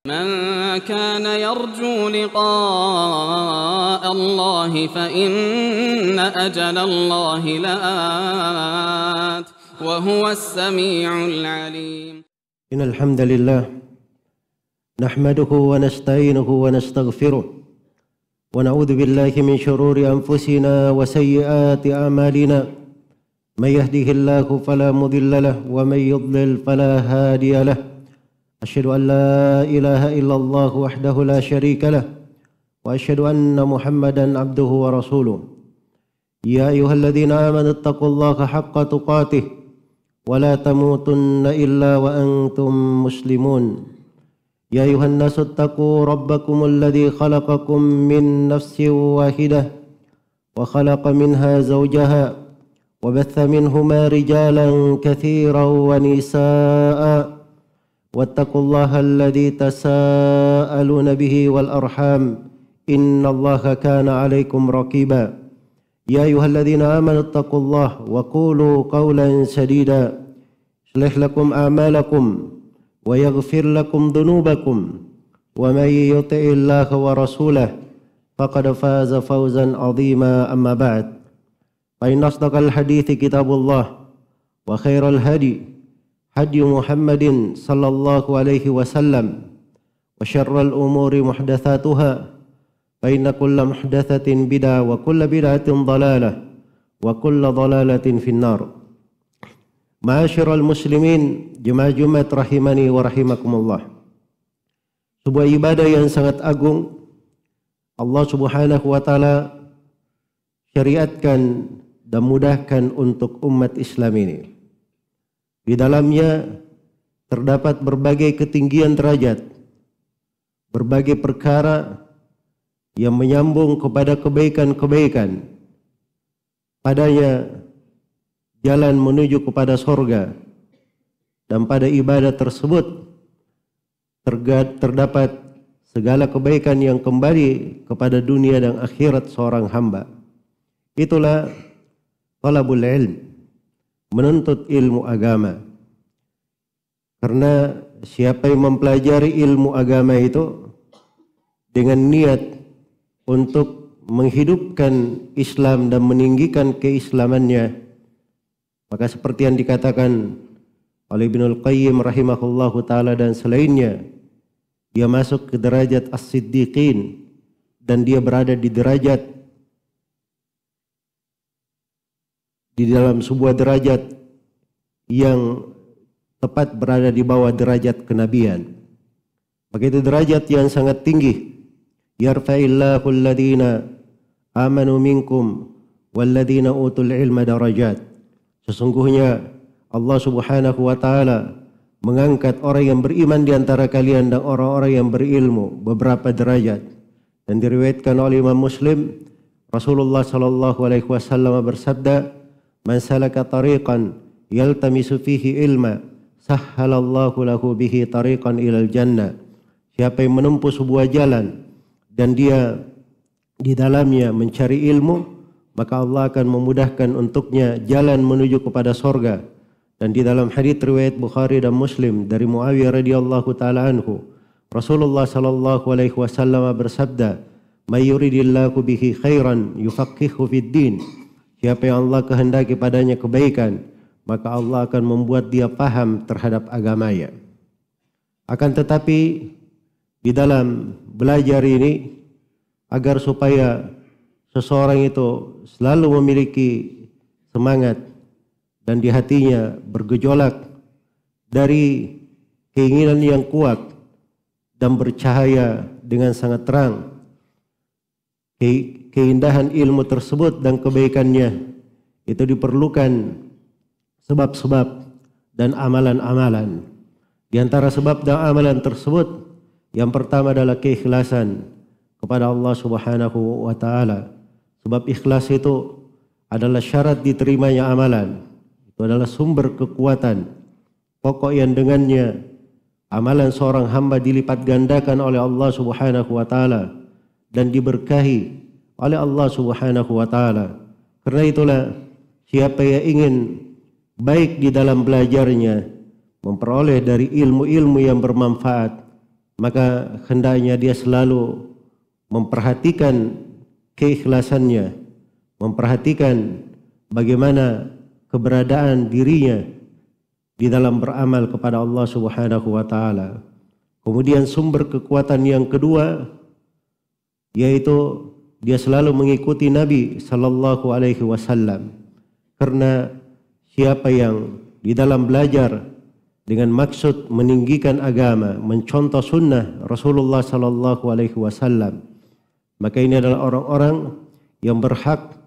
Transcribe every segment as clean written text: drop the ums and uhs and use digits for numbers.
من كان يرجو لقاء الله فإن أجل الله لآت وهو السميع العليم. إن الحمد لله نحمده ونستعينه ونستغفره ونعوذ بالله من شرور أنفسنا وسيئات أعمالنا من يهده الله فلا مضل له ومن يضلل فلا هادي له أشهد أن لا إله إلا الله وحده لا شريك له وأشهد أن محمدا عبده ورسوله يا أيها الذين آمنوا اتقوا الله حق تقاته ولا تموتن إلا وأنتم مسلمون يا أيها الناس اتقوا ربكم الذي خلقكم من نفس واحدة وخلق منها زوجها وبث منهما رجالا كثيرا ونساء واتقوا الله الذي تساءلون به والأرحام إن الله كان عليكم رقيبا يا أيها الذين آمنوا اتقوا الله وقولوا قولا سديدا يصلح لكم أعمالكم ويغفر لكم ذنوبكم ومن يطع الله ورسوله فقد فاز فوزا عظيما أما بعد فإن أصدق الحديث كتاب الله وخير الهدي هدي محمد صلى الله عليه وسلم وشر الأمور محدثاتها فإن كل محدثة بدعة وكل بدعة ضلالة وكل ضلالة في النار. Ma'asyiral muslimin, jemaah Jumat rahimani wa rahimakumullah. Sebuah ibadah yang sangat agung Allah Subhanahu wa taala syariatkan dan mudahkan untuk umat Islam ini. Di dalamnya terdapat berbagai ketinggian derajat, berbagai perkara yang menyambung kepada kebaikan-kebaikan. Padanya jalan menuju kepada sorga, dan pada ibadah tersebut terdapat segala kebaikan yang kembali kepada dunia dan akhirat seorang hamba. Itulah talabul ilm, menuntut ilmu agama. Karena siapa yang mempelajari ilmu agama itu dengan niat untuk menghidupkan Islam dan meninggikan keislamannya, maka seperti yang dikatakan oleh Ibnul Qayyim rahimahullahu ta'ala dan selainnya, dia masuk ke derajat as-siddiqin dan dia berada di derajat, di dalam sebuah derajat yang tepat berada di bawah derajat kenabian. Maka itu derajat yang sangat tinggi. Yarfa'illahu alladhina amanu minkum walladhina utul ilma darajat. Sesungguhnya Allah Subhanahu wa taala mengangkat orang yang beriman di antara kalian dan orang-orang yang berilmu beberapa derajat. Dan diriwayatkan oleh Imam Muslim, Rasulullah sallallahu alaihi wasallam bersabda, "Man salaka tariqan yaltamisu fihi ilma, sahhalallahu lahu bihi tariqan ilal jannah." Siapa yang menempuh sebuah jalan dan dia di dalamnya mencari ilmu, maka Allah akan memudahkan untuknya jalan menuju kepada sorga. Dan di dalam hadits riwayat Bukhari dan Muslim dari Muawiyah radhiyallahu taala anhu, Rasulullah sallallahu alaihi wasallam bersabda, "May yuridillahu bihi khairan yufaqihuhu fid din." Siapa yang Allah kehendaki padanya kebaikan, maka Allah akan membuat dia paham terhadap agamanya. Akan tetapi di dalam belajar ini, agar supaya seseorang itu selalu memiliki semangat dan di hatinya bergejolak dari keinginan yang kuat dan bercahaya dengan sangat terang keindahan ilmu tersebut dan kebaikannya, itu diperlukan sebab-sebab dan amalan-amalan. Di antara sebab dan amalan tersebut, yang pertama adalah keikhlasan kepada Allah Subhanahu wa taala. Sebab ikhlas itu adalah syarat diterimanya amalan. Itu adalah sumber kekuatan pokok yang dengannya amalan seorang hamba dilipat gandakan oleh Allah Subhanahu wa taala dan diberkahi oleh Allah Subhanahu wa taala. Karena itulah siapa yang ingin baik di dalam belajarnya, memperoleh dari ilmu-ilmu yang bermanfaat, maka hendaknya dia selalu memperhatikan keikhlasannya, memperhatikan bagaimana keberadaan dirinya di dalam beramal kepada Allah Subhanahu wa taala. Kemudian sumber kekuatan yang kedua yaitu dia selalu mengikuti Nabi sallallahu alaihi wasallam. Karena siapa yang di dalam belajar dengan maksud meninggikan agama, mencontoh sunnah Rasulullah sallallahu alaihi wasallam, maka ini adalah orang-orang yang berhak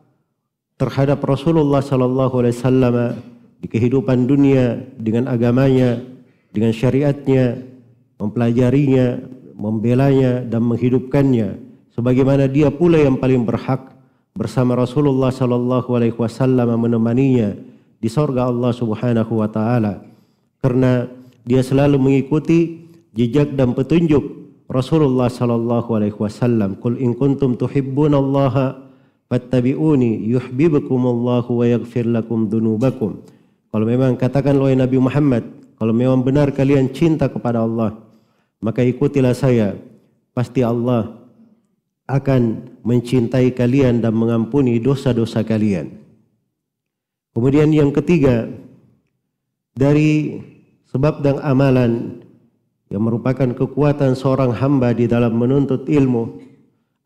terhadap Rasulullah sallallahu alaihi wasallam di kehidupan dunia dengan agamanya, dengan syariatnya, mempelajarinya, membelanya dan menghidupkannya, sebagaimana dia pula yang paling berhak bersama Rasulullah sallallahu alaihi wasallam menemaninya di surga Allah Subhanahu wa taala, karena dia selalu mengikuti jejak dan petunjuk Rasulullah sallallahu alaihi wasallam. Qul in kuntum tuhibbunallaha fattabi'uni yuhibbukumullahu wa yaghfir lakum dzunubakum. Kalau memang katakan wahai Nabi Muhammad, kalau memang benar kalian cinta kepada Allah, maka ikutilah saya, pasti Allah akan mencintai kalian dan mengampuni dosa-dosa kalian. Kemudian yang ketiga, dari sebab dan amalan yang merupakan kekuatan seorang hamba di dalam menuntut ilmu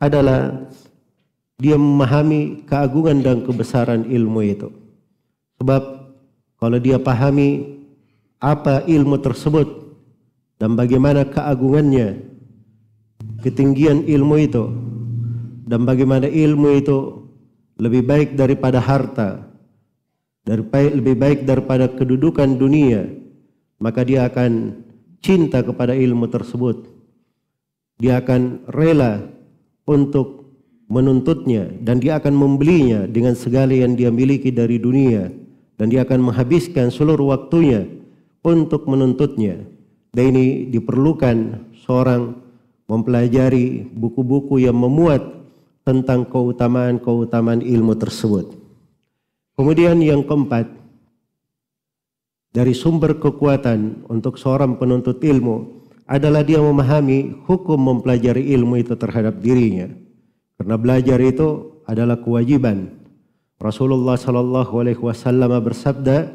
adalah dia memahami keagungan dan kebesaran ilmu itu. Sebab kalau dia pahami apa ilmu tersebut dan bagaimana keagungannya, ketinggian ilmu itu, dan bagaimana ilmu itu lebih baik daripada harta, lebih baik daripada kedudukan dunia, maka dia akan cinta kepada ilmu tersebut. Dia akan rela untuk menuntutnya dan dia akan membelinya dengan segala yang dia miliki dari dunia, dan dia akan menghabiskan seluruh waktunya untuk menuntutnya. Dan ini diperlukan seorang mempelajari buku-buku yang memuat tentang keutamaan-keutamaan ilmu tersebut. Kemudian yang keempat, dari sumber kekuatan untuk seorang penuntut ilmu adalah dia memahami hukum mempelajari ilmu itu terhadap dirinya. Karena belajar itu adalah kewajiban. Rasulullah sallallahu alaihi wasallam bersabda,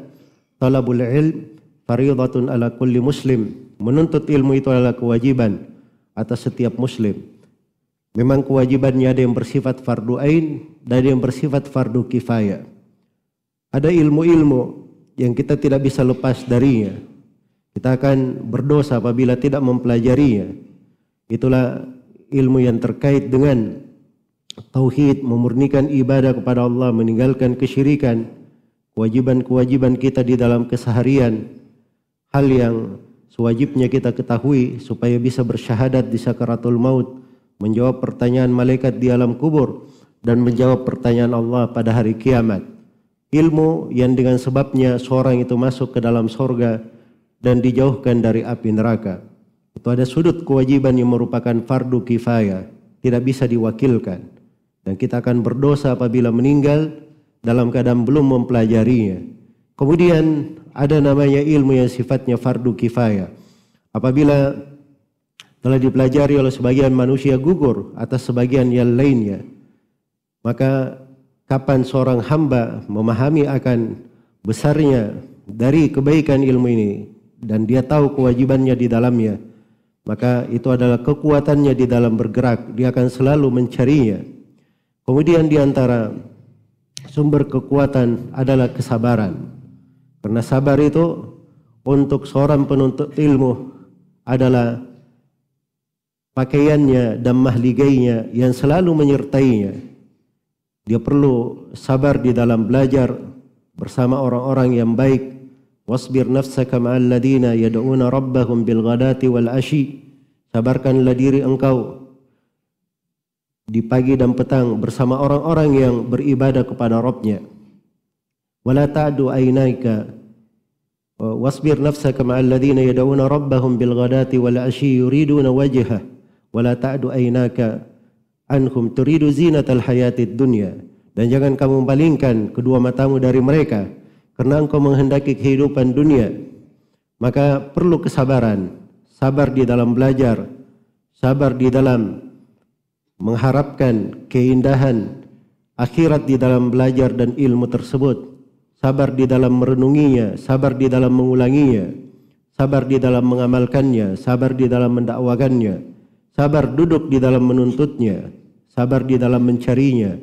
"Talabul ilm fardhatun ala kulli muslim." Menuntut ilmu itu adalah kewajiban atas setiap muslim. Memang kewajibannya ada yang bersifat fardu ain dan ada yang bersifat fardu kifayah. Ada ilmu-ilmu yang kita tidak bisa lepas darinya. Kita akan berdosa apabila tidak mempelajarinya. Itulah ilmu yang terkait dengan tauhid, memurnikan ibadah kepada Allah, meninggalkan kesyirikan, kewajiban-kewajiban kita di dalam keseharian, hal yang sewajibnya kita ketahui supaya bisa bersyahadat di sakaratul maut, menjawab pertanyaan malaikat di alam kubur, dan menjawab pertanyaan Allah pada hari kiamat. Ilmu yang dengan sebabnya seorang itu masuk ke dalam surga dan dijauhkan dari api neraka. Itu ada sudut kewajiban yang merupakan fardu kifayah, tidak bisa diwakilkan. Dan kita akan berdosa apabila meninggal dalam keadaan belum mempelajarinya. Kemudian ada namanya ilmu yang sifatnya fardu kifayah. Apabila telah dipelajari oleh sebagian manusia gugur atas sebagian yang lainnya, maka kapan seorang hamba memahami akan besarnya dari kebaikan ilmu ini dan dia tahu kewajibannya di dalamnya, maka itu adalah kekuatannya di dalam bergerak. Dia akan selalu mencarinya. Kemudian di antara sumber kekuatan adalah kesabaran. Karena sabar itu untuk seorang penuntut ilmu adalah pakaiannya dan mahligainya yang selalu menyertainya. Dia perlu sabar di dalam belajar bersama orang-orang yang baik. Wasbir nafsaka ma'al ladina yad'una rabbahum bil ghadati wal ashi. Sabarkanlah diri engkau di pagi dan petang bersama orang-orang yang beribadah kepada Rabbnya. Wala ta'du aynaika wasbir nafsaka ma'al ladina yad'una rabbahum bil ghadati wal ashi yuriduna wajhah. Wala ta'du aynaka anhum turidu zinatal hayatid dunya. Dan jangan kamu palingkan kedua matamu dari mereka karena engkau menghendaki kehidupan dunia. Maka perlu kesabaran, sabar di dalam belajar, sabar di dalam mengharapkan keindahan akhirat di dalam belajar dan ilmu tersebut, sabar di dalam merenunginya, sabar di dalam mengulanginya, sabar di dalam mengamalkannya, sabar di dalam mendakwakannya, sabar duduk di dalam menuntutnya, sabar di dalam mencarinya,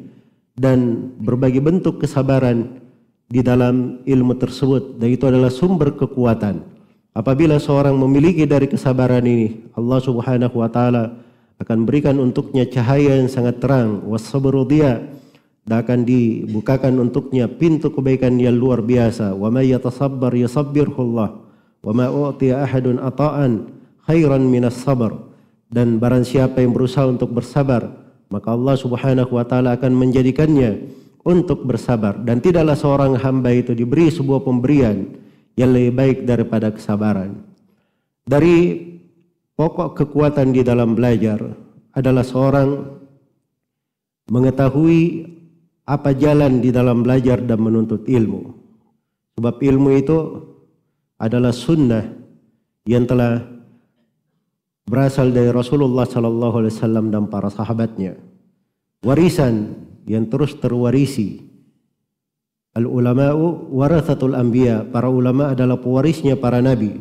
dan berbagai bentuk kesabaran di dalam ilmu tersebut. Dan itu adalah sumber kekuatan. Apabila seorang memiliki dari kesabaran ini, Allah Subhanahu wa taala akan berikan untuknya cahaya yang sangat terang, was-sabru diya, dan akan dibukakan untuknya pintu kebaikan yang luar biasa. Wa may yatasabbar yusabbirhullah wa ma u'tiya ahadun ata'an khairan minas sabr. Dan barang siapa yang berusaha untuk bersabar, maka Allah Subhanahu wa taala akan menjadikannya untuk bersabar. Dan tidaklah seorang hamba itu diberi sebuah pemberian yang lebih baik daripada kesabaran. Dari pokok kekuatan di dalam belajar adalah seorang mengetahui apa jalan di dalam belajar dan menuntut ilmu. Sebab ilmu itu adalah sunnah yang telah berasal dari Rasulullah SAW dan para sahabatnya. Warisan yang terus terwarisi. Al-ulama'u warathatul anbiya. Para ulama adalah pewarisnya para nabi.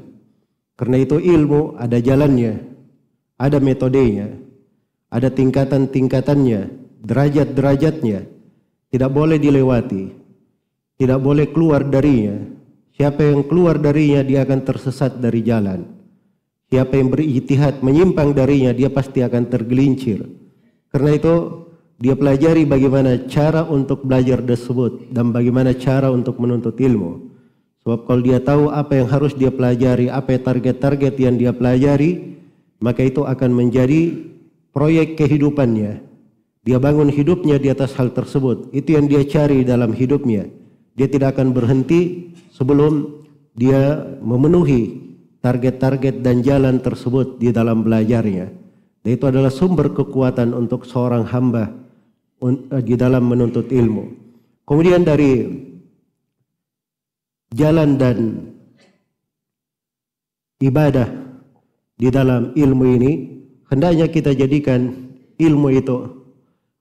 Karena itu ilmu ada jalannya, ada metodenya, ada tingkatan-tingkatannya, derajat-derajatnya. Tidak boleh dilewati, tidak boleh keluar darinya. Siapa yang keluar darinya, dia akan tersesat dari jalan. Siapa yang berijtihad menyimpang darinya, dia pasti akan tergelincir. Karena itu dia pelajari bagaimana cara untuk belajar tersebut dan bagaimana cara untuk menuntut ilmu. Sebab kalau dia tahu apa yang harus dia pelajari, apa target-target yang dia pelajari, maka itu akan menjadi proyek kehidupannya. Dia bangun hidupnya di atas hal tersebut. Itu yang dia cari dalam hidupnya. Dia tidak akan berhenti sebelum dia memenuhi target-target dan jalan tersebut di dalam belajarnya. Dan itu adalah sumber kekuatan untuk seorang hamba di dalam menuntut ilmu. Kemudian dari jalan dan ibadah di dalam ilmu ini, hendaknya kita jadikan ilmu itu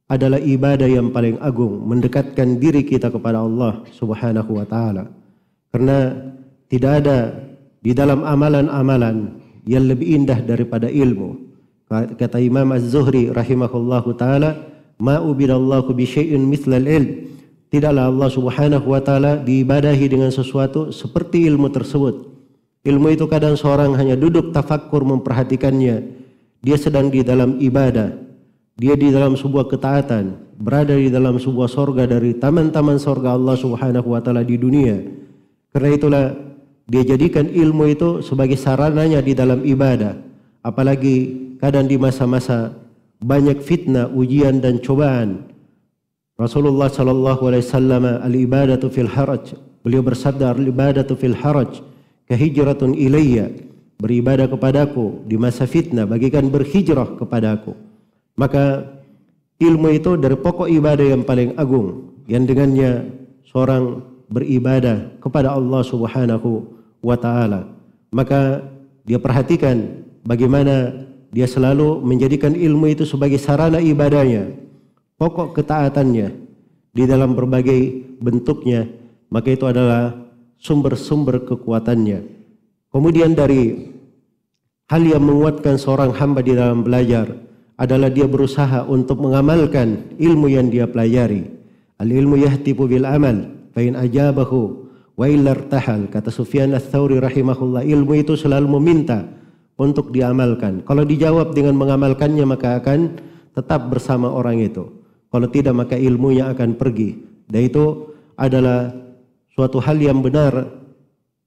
adalah ibadah yang paling agung, mendekatkan diri kita kepada Allah Subhanahu wa taala. Karena tidak ada di dalam amalan-amalan yang lebih indah daripada ilmu. Kata Imam Az-Zuhri rahimahullahu taala, ma ubidallahu bi syai'in mithlal ilm. Tidaklah Allah Subhanahu wa taala diibadahi dengan sesuatu seperti ilmu tersebut. Ilmu itu kadang seorang hanya duduk tafakkur memperhatikannya, dia sedang di dalam ibadah. Dia di dalam sebuah ketaatan, berada di dalam sebuah sorga dari taman-taman sorga Allah Subhanahu wa taala di dunia. Karena itulah dia jadikan ilmu itu sebagai sarananya di dalam ibadah. Apalagi kadang di masa-masa banyak fitnah, ujian dan cobaan. Rasulullah sallallahu alaihi wasallam, al-ibadatu fil haraj. Beliau bersabda, al-ibadatu fil haraj kahijratun ilayya. Beribadah kepadaku di masa fitnah bagikan berhijrah kepadaku. Maka ilmu itu dari pokok ibadah yang paling agung, yang dengannya seorang beribadah kepada Allah Subhanahu wa taala. Maka dia perhatikan bagaimana dia selalu menjadikan ilmu itu sebagai sarana ibadahnya, pokok ketaatannya di dalam berbagai bentuknya. Maka itu adalah sumber-sumber kekuatannya. Kemudian dari hal yang menguatkan seorang hamba di dalam belajar adalah dia berusaha untuk mengamalkan ilmu yang dia pelajari. Al-ilmu yahtifu bil amal fa in ajabahu wa illa irtahal. Kata Sufyan Ats-Tsauri rahimahullah, ilmu itu selalu meminta untuk diamalkan. Kalau dijawab dengan mengamalkannya, maka akan tetap bersama orang itu. Kalau tidak, maka ilmunya akan pergi. Dan itu adalah suatu hal yang benar.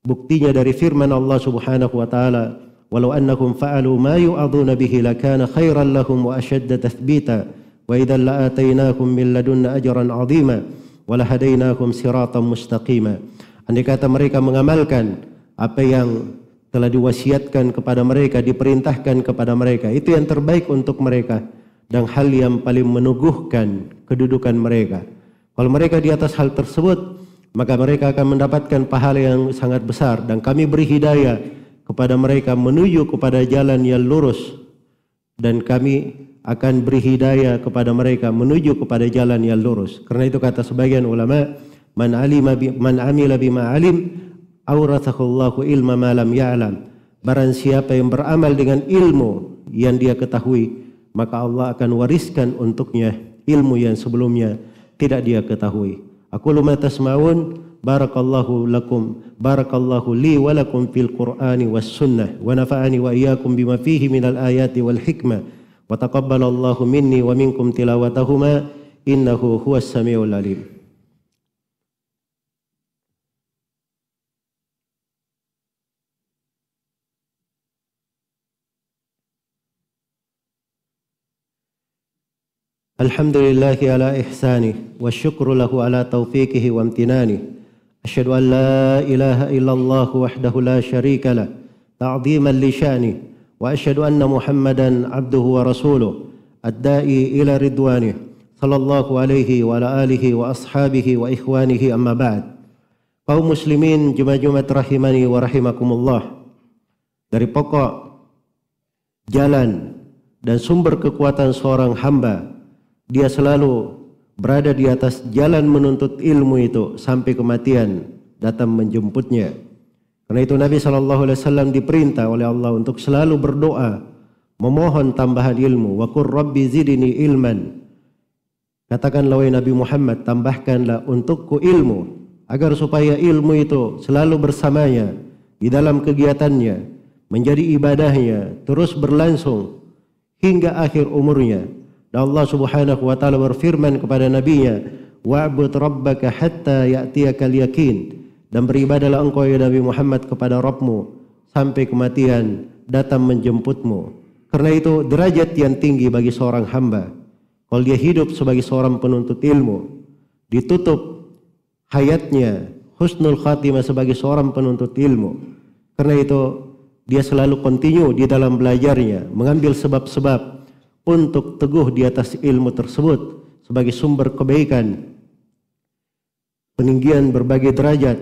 Buktinya dari firman Allah Subhanahu wa taala, walau annahum fa'alu ma yu'aduna bihi lakana khairan lahum wa ashadda tathbita wa idzan la'atainahum min ladunna ajran 'azima wa lahadainahum siratan mustaqima. Andai kata mereka mengamalkan apa yang telah diwasiatkan kepada mereka, diperintahkan kepada mereka, itu yang terbaik untuk mereka dan hal yang paling meneguhkan kedudukan mereka. Kalau mereka di atas hal tersebut, maka mereka akan mendapatkan pahala yang sangat besar, dan kami beri hidayah kepada mereka menuju kepada jalan yang lurus dan kami akan beri hidayah kepada mereka menuju kepada jalan yang lurus. Karena itu kata sebagian ulama, man amila bima alim awrathahullahu ilma ma lam ya'lam. Barang siapa yang beramal dengan ilmu yang dia ketahui, maka Allah akan wariskan untuknya ilmu yang sebelumnya tidak dia ketahui. Aqulu ma tasma'un, barakallahu lakum, barakallahu li wa lakum fil Qur'ani was sunnah, wa nafa'ani wa iyyakum bima fihi minal ayati wal hikmah, wa taqabbalallahu minni wa minkum tilawatahuma, innahu huwas samiul alim. Alhamdulillahi ala ihsanih, wa syukru lahu ala taufiqihi wa amtinanih. Asyhadu an la ilaha illallah wahdahu la syarika lah, ta'ziman li sya'nih, wa asyhadu anna Muhammadan abduhu wa rasuluh, ad-da'i ila ridwanih, sallallahu alaihi wa ala alihi wa ashabihi wa ikhwanihi, amma ba'd. Kaum muslimin Jumat-Jumat rahimani wa rahimakumullah. Dari pokok jalan dan sumber kekuatan seorang hamba, dia selalu berada di atas jalan menuntut ilmu itu sampai kematian datang menjemputnya. Karena itu Nabi SAW diperintah oleh Allah untuk selalu berdoa, memohon tambahan ilmu. Wa qur rabbi zidni ilman. Katakanlah wahai Nabi Muhammad, tambahkanlah untukku ilmu, agar supaya ilmu itu selalu bersamanya di dalam kegiatannya, menjadi ibadahnya, terus berlangsung hingga akhir umurnya. Dan Allah Subhanahu wa taala berfirman kepada nabinya, wa'bud rabbaka hatta ya'tiyakal yakin, dan beribadalah engkau ya Nabi Muhammad kepada Rabbmu sampai kematian datang menjemputmu. Karena itu derajat yang tinggi bagi seorang hamba kalau dia hidup sebagai seorang penuntut ilmu, ditutup hayatnya husnul khatimah sebagai seorang penuntut ilmu. Karena itu dia selalu continue di dalam belajarnya, mengambil sebab-sebab untuk teguh di atas ilmu tersebut sebagai sumber kebaikan, peninggian berbagai derajat,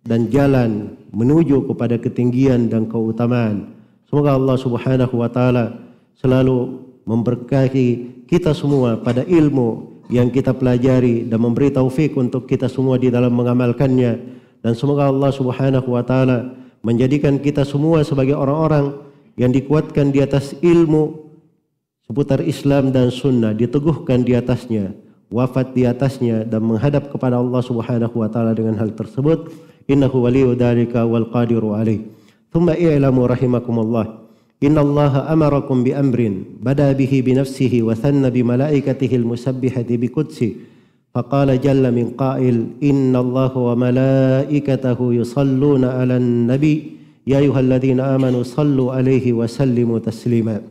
dan jalan menuju kepada ketinggian dan keutamaan. Semoga Allah Subhanahu wa taala selalu memberkahi kita semua pada ilmu yang kita pelajari dan memberi taufik untuk kita semua di dalam mengamalkannya. Dan semoga Allah Subhanahu wa taala menjadikan kita semua sebagai orang-orang yang dikuatkan di atas ilmu seputar Islam dan sunnah, diteguhkan di atasnya, wafat di atasnya, dan menghadap kepada Allah Subhanahu wa taala dengan hal tersebut. Innahu waliyyu dzalika wal qadiru alaih. Thumma i'lamu rahimakumullah, innallaha amarakum bi amrin bada bihi bi nafsihi wa thanna bi malaikatihi al musabbihati bi qudsi. Faqala jalla min qail, innallaha wa malaikatahu yusalluna 'alan nabi ya ayyuhalladzina amanu sallu 'alaihi wa sallimu taslima.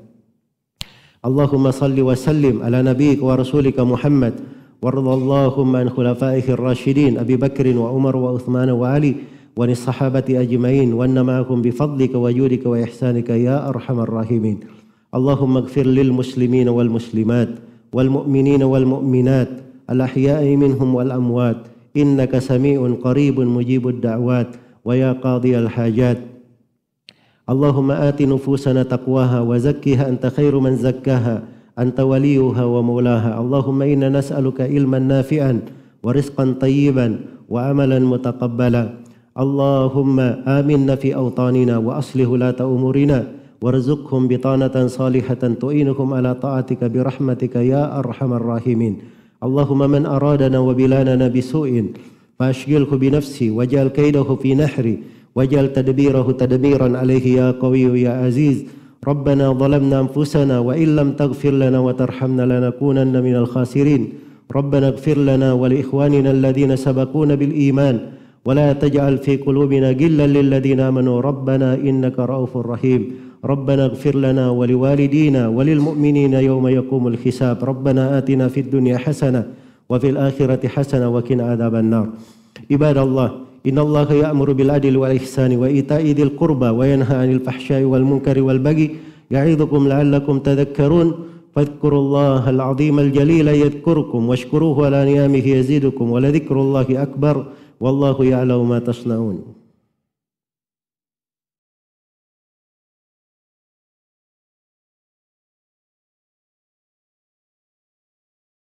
Allahumma salli wa sallim ala nabiyyika wa rasulika Muhammad, warḍallahumma an khulafaihi ar-rasyidin Abi Bakr wa Umar wa Uthman wa Ali wa nis sahabati ajma'in wa anna ma'akum bi fadlika wa judika wa ihsanika ya arhamar rahimin. Allahumma ighfir lil muslimina wal muslimat wal mu'minina wal mu'minat al ahya'i minhum wal amwat, innaka sami'un qaribun mujibud da'wat wa ya qadiyal hajat. Allahumma ati nufusana taqwaha wa zakkiha anta khairu man zakkaha anta waliyuha wa maulaha. Allahumma inna nas'aluka ilman nafi'an wa rizqan tayyiban wa amalan mutaqabbala. Allahumma aminna fi awtanina wa aslih ulata umurina warzuqhum bitanatan salihatan tu'inuhum ala ta'atika birahmatika ya arhamar rahimin. Allahumma man aradana wa bilanana bisu'in fashghilhu bi nafsi waj'al kaidahu fi nahri waj'al tadbirahu tadbiran alayhi ya qawiyyu ya aziz. Rabbana zalamna anfusana wa illam taghfir lana wa tarhamna lanakunanna minal khasirin. Rabbana ighfir lana wa li ikhwanina alladhina sabaquna bil iman wa la taj'al fi qulubina ghillan lil ladzina amanu rabbana innaka raufur rahim. Rabbana ighfir lana wa liwalidina wa lil mu'minina yawma yaqumul hisab. Rabbana atina fid dunya hasanah wa fil akhirati hasanah wa qina adzaban nar. Ibadallah, innallaha ya'muru bil adli wal ihsani wa ita'i dzil qurba wa yanha 'anil fahsya'i wal munkari wal baghi ya'idzukum la'allakum tadhakkarun. Fadhkurullaha al-'azima al-jalila yadhkurkum washkuruhu ala ni'amihi yazidukum wa la dzikrullahi akbar wallahu ya'lamu ma tasna'un.